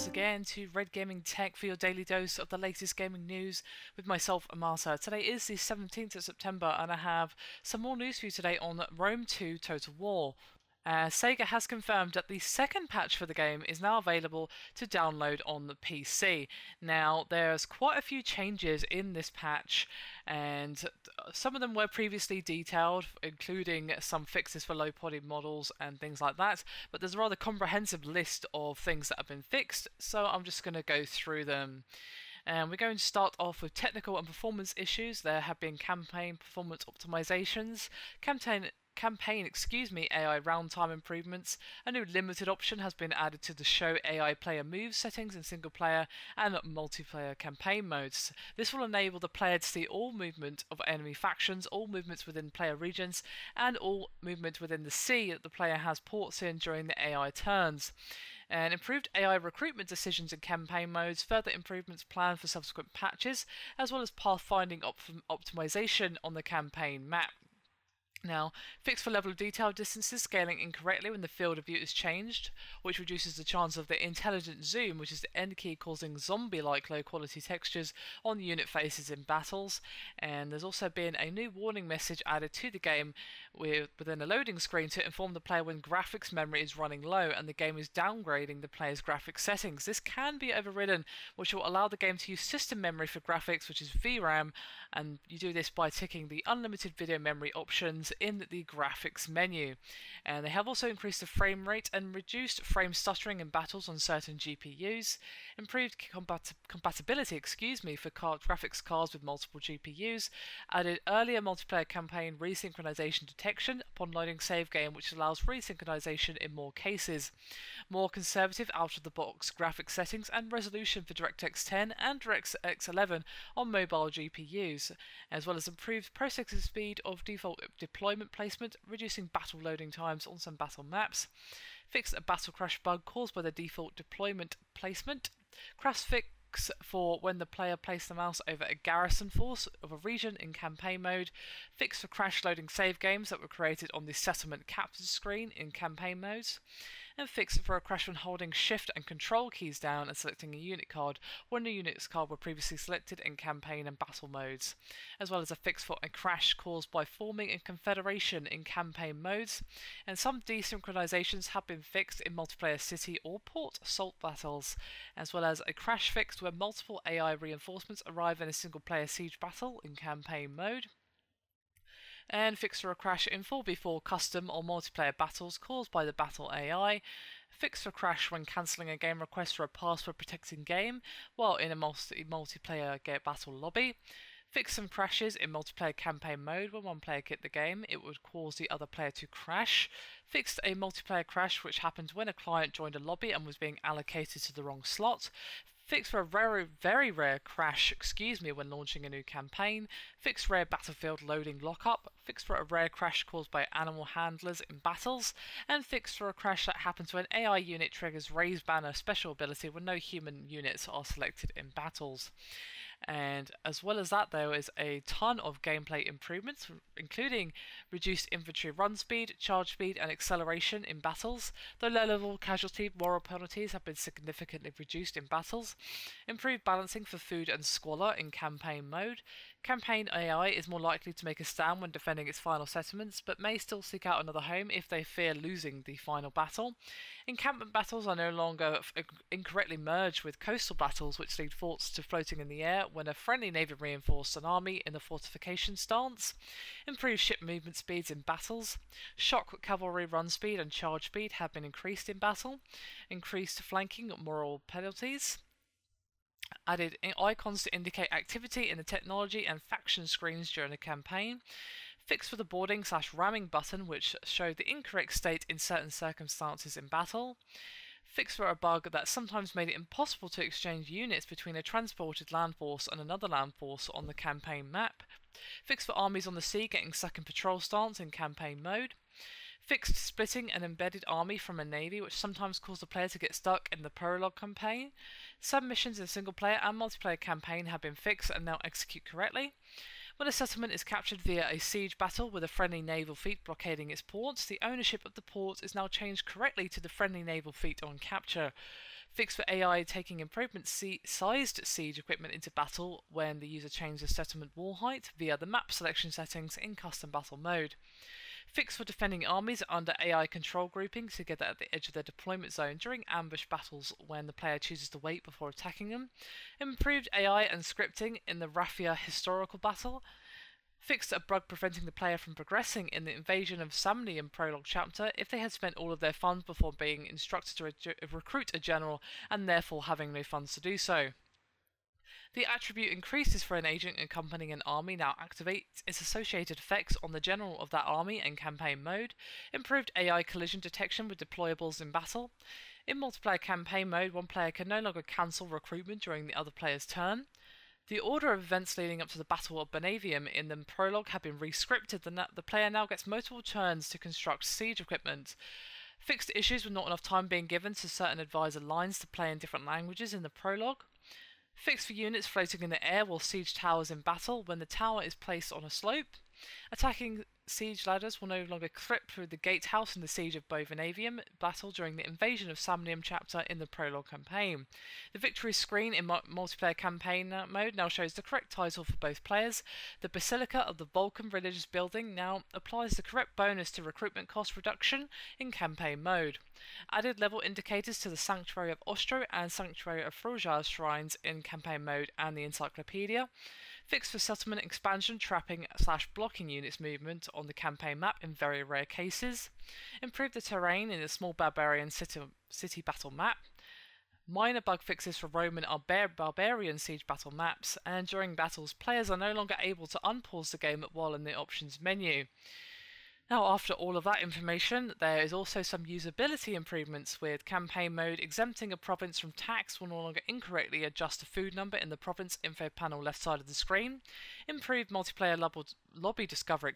once again to Red Gaming Tech for your daily dose of the latest gaming news with myself, Amasa. Today is the 17th of September and I have some more news for you today on Rome 2 Total War. Sega has confirmed that the second patch for the game is now available to download on the PC. Now, there's quite a few changes in this patch, and some of them were previously detailed, including some fixes for low poly models and things like that, but there's a rather comprehensive list of things that have been fixed, so I'm just going to go through them. And we're going to start off with technical and performance issues. There have been campaign performance optimizations, campaign AI round time improvements. A new limited option has been added to the show AI player moves settings in single player and multiplayer campaign modes. This will enable the player to see all movement of enemy factions, all movements within player regions, and all movement within the sea that the player has ports in during the AI turns. And improved AI recruitment decisions in campaign modes, further improvements planned for subsequent patches, as well as pathfinding optimization on the campaign map. Now, fixed for level of detail distances scaling incorrectly when the field of view is changed, which reduces the chance of the intelligent zoom, which is the end key causing zombie-like low-quality textures on the unit faces in battles. And there's also been a new warning message added to the game within a loading screen to inform the player when graphics memory is running low and the game is downgrading the player's graphics settings. This can be overridden, which will allow the game to use system memory for graphics, which is VRAM, and you do this by ticking the unlimited video memory options in the graphics menu. And they have also increased the frame rate and reduced frame stuttering in battles on certain GPUs, improved compatibility for graphics cards with multiple GPUs, added earlier multiplayer campaign resynchronization detection upon loading save game, which allows resynchronization in more cases, more conservative out-of-the-box graphics settings and resolution for DirectX 10 and DirectX 11 on mobile GPUs, as well as improved processing speed of default deployment placement, reducing battle loading times on some battle maps, fixed a battle crash bug caused by the default deployment placement, crash fix for when the player placed the mouse over a garrison force of a region in campaign mode, fix for crash loading save games that were created on the settlement capture screen in campaign modes, and fix for a crash when holding shift and control keys down and selecting a unit card when the unit's card were previously selected in campaign and battle modes, as well as a fix for a crash caused by forming a confederation in campaign modes, and some desynchronizations have been fixed in multiplayer city or port assault battles, as well as a crash fix where multiple AI reinforcements arrive in a single player siege battle in campaign mode, and fix for a crash in 4v4 custom or multiplayer battles caused by the battle AI, fix for crash when cancelling a game request for a password protecting game while in a multiplayer battle lobby, fix some crashes in multiplayer campaign mode. When one player quit the game, it would cause the other player to crash. Fixed a multiplayer crash which happened when a client joined a lobby and was being allocated to the wrong slot. Fixed for a very rare crash, when launching a new campaign. Fixed rare battlefield loading lockup. Fixed for a rare crash caused by animal handlers in battles. And fixed for a crash that happens when AI unit triggers raise banner special ability when no human units are selected in battles. And as well as that, there is a ton of gameplay improvements, including reduced infantry run speed, charge speed, and acceleration in battles. The low-level casualty moral penalties have been significantly reduced in battles. Improved balancing for food and squalor in campaign mode. Campaign AI is more likely to make a stand when defending its final settlements, but may still seek out another home if they fear losing the final battle. Encampment battles are no longer incorrectly merged with coastal battles, which lead forts to floating in the air when a friendly navy reinforced an army in the fortification stance. Improved ship movement speeds in battles. Shock cavalry run speed and charge speed have been increased in battle. Increased flanking moral penalties. Added icons to indicate activity in the technology and faction screens during a campaign. Fix for the boarding/ramming button, which showed the incorrect state in certain circumstances in battle. Fix for a bug that sometimes made it impossible to exchange units between a transported land force and another land force on the campaign map. Fix for armies on the sea getting stuck in patrol stance in campaign mode. Fixed splitting an embedded army from a navy, which sometimes caused the player to get stuck in the prologue campaign. Some missions in single player and multiplayer campaign have been fixed and now execute correctly. When a settlement is captured via a siege battle with a friendly naval fleet blockading its ports, the ownership of the port is now changed correctly to the friendly naval fleet on capture. Fix for AI taking improvement-sized siege equipment into battle when the user changes settlement wall height via the map selection settings in custom battle mode. Fix for defending armies under AI control grouping together at the edge of their deployment zone during ambush battles when the player chooses to wait before attacking them. Improved AI and scripting in the Raffia historical battle. Fixed a bug preventing the player from progressing in the invasion of Samnium prologue chapter if they had spent all of their funds before being instructed to recruit a general and therefore having no funds to do so. The attribute increases for an agent accompanying an army now activates its associated effects on the general of that army in campaign mode. Improved AI collision detection with deployables in battle. In multiplayer campaign mode, one player can no longer cancel recruitment during the other player's turn. The order of events leading up to the Battle of Benavium in the prologue have been re-scripted. The player now gets multiple turns to construct siege equipment. Fixed issues with not enough time being given to certain advisor lines to play in different languages in the prologue. Fixed for units floating in the air while siege towers in battle when the tower is placed on a slope. Attacking siege ladders will no longer trip through the gatehouse in the Siege of Bovenavium battle during the invasion of Samnium chapter in the prologue campaign. The victory screen in multiplayer campaign mode now shows the correct title for both players. The Basilica of the Vulcan religious building now applies the correct bonus to recruitment cost reduction in campaign mode. Added level indicators to the Sanctuary of Ostro and Sanctuary of Frojar shrines in campaign mode and the encyclopedia. Fixed for settlement expansion, trapping / blocking units movement on the campaign map in very rare cases. Improve the terrain in the small barbarian city battle map. Minor bug fixes for Roman barbarian siege battle maps, and during battles, players are no longer able to unpause the game while in the options menu. Now, after all of that information, there is also some usability improvements, with campaign mode exempting a province from tax will no longer incorrectly adjust the food number in the province info panel left side of the screen. Improved multiplayer lobby discovery,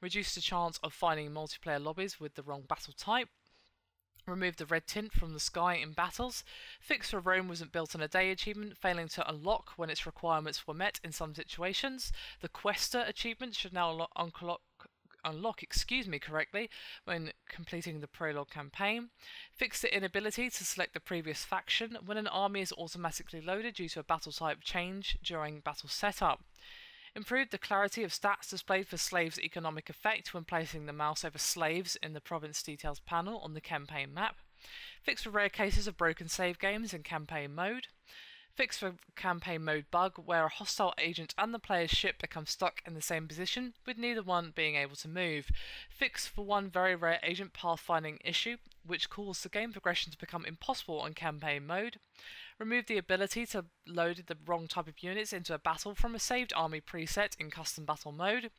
reduced the chance of finding multiplayer lobbies with the wrong battle type. Remove the red tint from the sky in battles. Fix for Rome wasn't built in a day achievement, failing to unlock when its requirements were met in some situations. The Quester achievement should now unlock correctly when completing the prologue campaign. Fix the inability to select the previous faction when an army is automatically loaded due to a battle type change during battle setup. Improve the clarity of stats displayed for slaves' economic effect when placing the mouse over slaves in the province details panel on the campaign map. Fix for rare cases of broken save games in campaign mode. Fix for campaign mode bug where a hostile agent and the player's ship become stuck in the same position with neither one being able to move. Fix for one very rare agent pathfinding issue which caused the game progression to become impossible on campaign mode. Remove the ability to load the wrong type of units into a battle from a saved army preset in custom battle mode.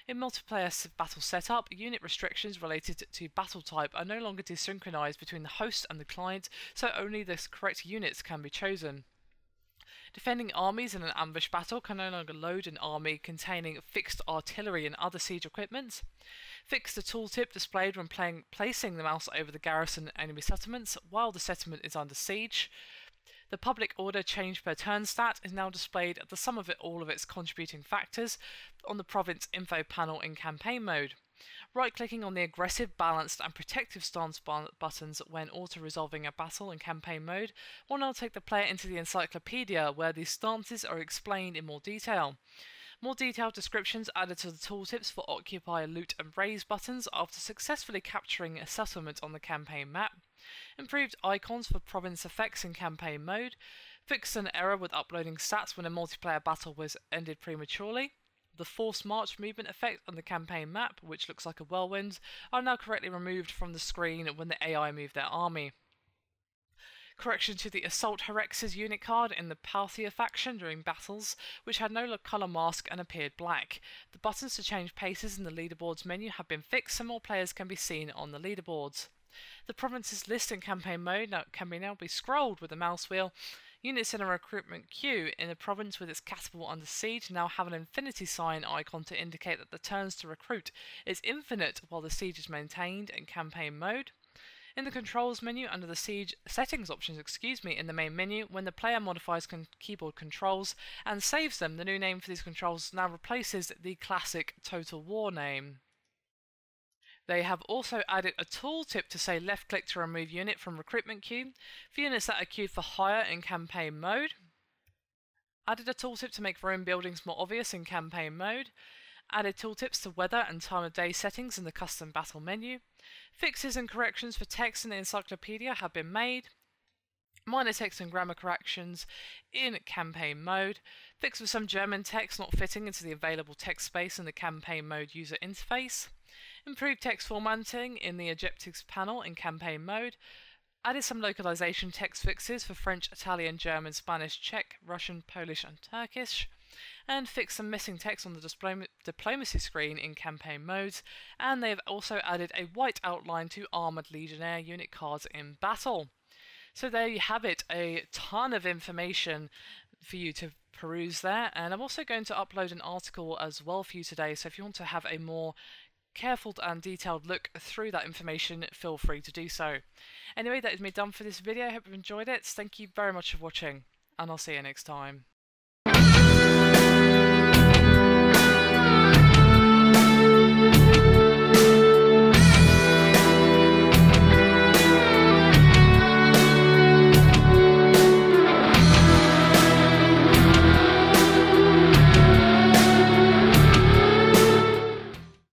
In multiplayer battle setup, unit restrictions related to battle type are no longer desynchronized between the host and the client, so only the correct units can be chosen. Defending armies in an ambush battle can no longer load an army containing fixed artillery and other siege equipment. Fix the tooltip displayed when placing the mouse over the garrison enemy settlements while the settlement is under siege. The public order change per turn stat is now displayed at the sum of all of its contributing factors on the province info panel in campaign mode. Right-clicking on the aggressive, balanced and protective stance buttons when auto-resolving a battle in campaign mode will now take the player into the encyclopedia where these stances are explained in more detail. More detailed descriptions added to the tooltips for Occupy, Loot and Raise buttons after successfully capturing a settlement on the campaign map. Improved icons for province effects in campaign mode. Fixed an error with uploading stats when a multiplayer battle was ended prematurely. The forced march movement effect on the campaign map, which looks like a whirlwind, are now correctly removed from the screen when the AI move their army. Correction to the Assault Herex's unit card in the Parthia faction during battles, which had no colour mask and appeared black. The buttons to change paces in the leaderboards menu have been fixed so more players can be seen on the leaderboards. The provinces list in campaign mode can now be scrolled with a mouse wheel. Units in a recruitment queue in a province with its catapult under siege now have an infinity sign icon to indicate that the turns to recruit is infinite while the siege is maintained in campaign mode. In the controls menu under the siege settings options, in the main menu, when the player modifies keyboard controls and saves them, the new name for these controls now replaces the classic Total War name. They have also added a tooltip to say left click to remove unit from recruitment queue for units that are queued for hire in campaign mode. Added a tooltip to make Rome buildings more obvious in campaign mode. Added tooltips to weather and time of day settings in the custom battle menu. Fixes and corrections for text in the encyclopedia have been made. Minor text and grammar corrections in campaign mode. Fix for some German text not fitting into the available text space in the campaign mode user interface. Improved text formatting in the objectives panel in campaign mode. Added some localization text fixes for French, Italian, German, Spanish, Czech, Russian, Polish and Turkish. And fixed some missing text on the diplomacy screen in campaign modes. And they have also added a white outline to Armoured Legionnaire unit cards in battle. So there you have it, a ton of information for you to peruse there. And I'm also going to upload an article as well for you today, so if you want to have a more careful and detailed look through that information, feel free to do so. Anyway, that is me done for this video. I hope you've enjoyed it. Thank you very much for watching, and I'll see you next time.